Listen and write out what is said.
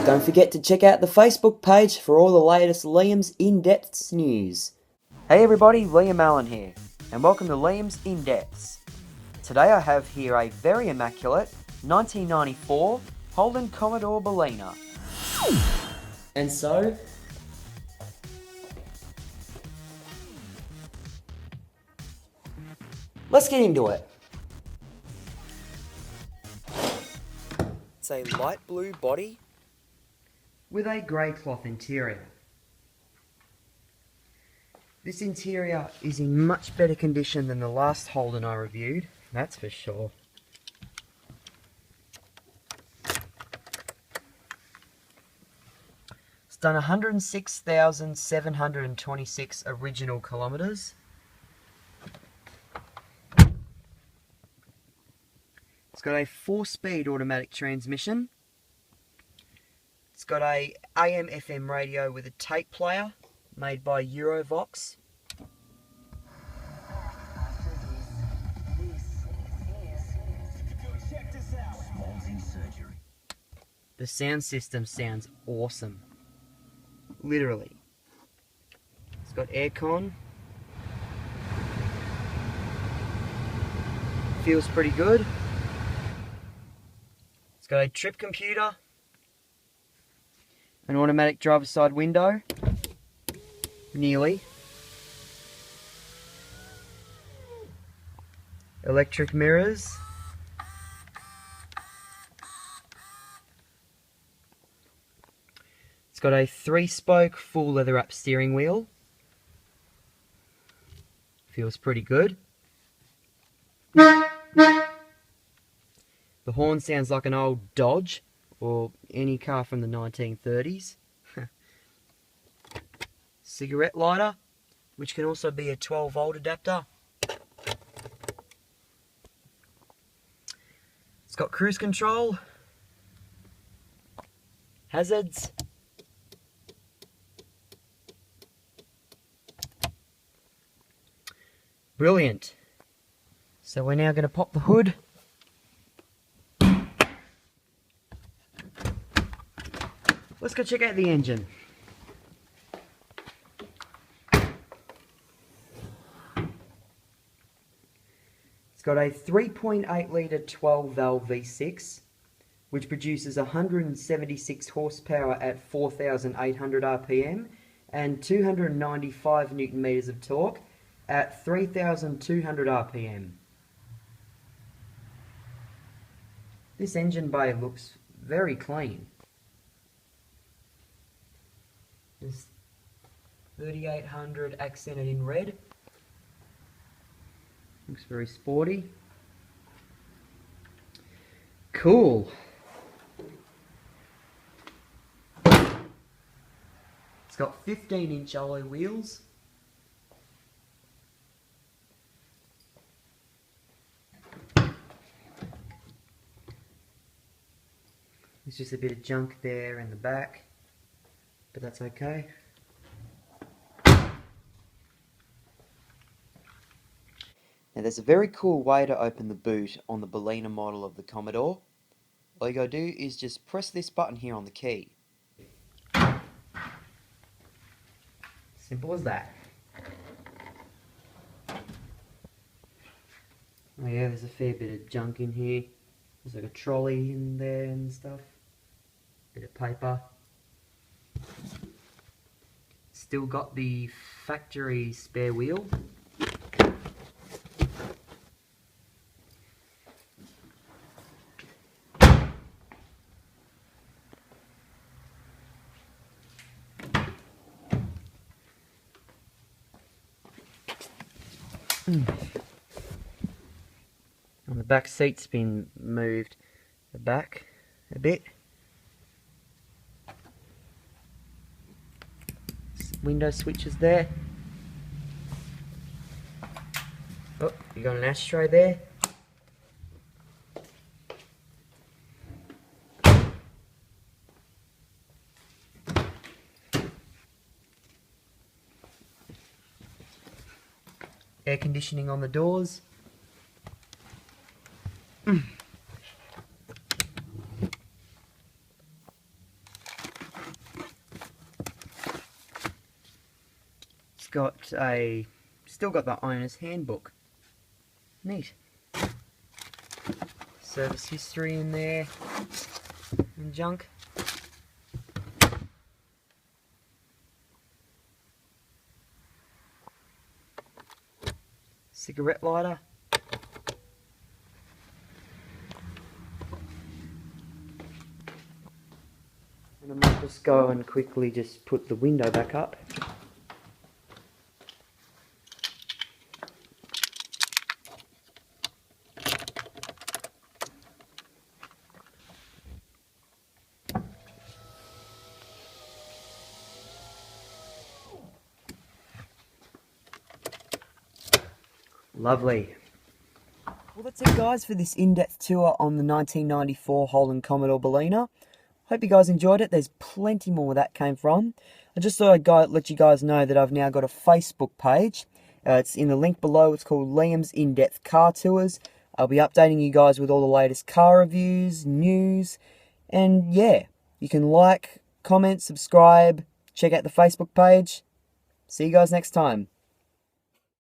Don't forget to check out the Facebook page for all the latest Liam's In-Depths news. Hey everybody, Liam Allen here, and welcome to Liam's In-Depths. Today I have here a very immaculate 1994 Holden Commodore Berlina. And so, let's get into it. It's a light blue body with a grey cloth interior. This interior is in much better condition than the last Holden I reviewed, that's for sure. It's done 106,726 original kilometres. It's got a 4-speed automatic transmission. It's got a AM/FM radio with a tape player made by Eurovox. The sound system sounds awesome. Literally. It's got aircon. Feels pretty good. It's got a trip computer. An automatic driver's side window. Nearly. Electric mirrors. It's got a 3-spoke full leather wrap steering wheel. Feels pretty good. The horn sounds like an old Dodge or any car from the 1930s. Cigarette lighter, which can also be a 12-volt adapter. It's got cruise control, hazards, brilliant. So we're now going to pop the hood. Let's go check out the engine. It's got a 3.8 litre 12-valve V6, which produces 176 horsepower at 4,800 RPM and 295 Newton meters of torque at 3,200 RPM. This engine bay looks very clean. There's 3800 accented in red. Looks very sporty. Cool. It's got 15-inch alloy wheels. There's just a bit of junk there in the back, but that's okay. Now there's a very cool way to open the boot on the Berlina model of the Commodore. All you gotta do is just press this button here on the key. Simple as that. Oh yeah, there's a fair bit of junk in here. There's like a trolley in there and stuff. Bit of paper. Still got the factory spare wheel. And the back seat's been moved back a bit. Window switches there. Oh, you got an ashtray there. Air conditioning on the doors. still got the owner's handbook. Neat. Service history in there and junk. Cigarette lighter. And I might just go and quickly just put the window back up. Lovely. Well, that's it guys for this in-depth tour on the 1994 Holden Commodore Berlina. Hope you guys enjoyed it. There's plenty more where that came from. I just thought I'd let you guys know that I've now got a Facebook page. It's in the link below. It's called Liam's In-Depth Car Tours. I'll be updating you guys with all the latest car reviews, news, and yeah, you can like, comment, subscribe, check out the Facebook page. See you guys next time.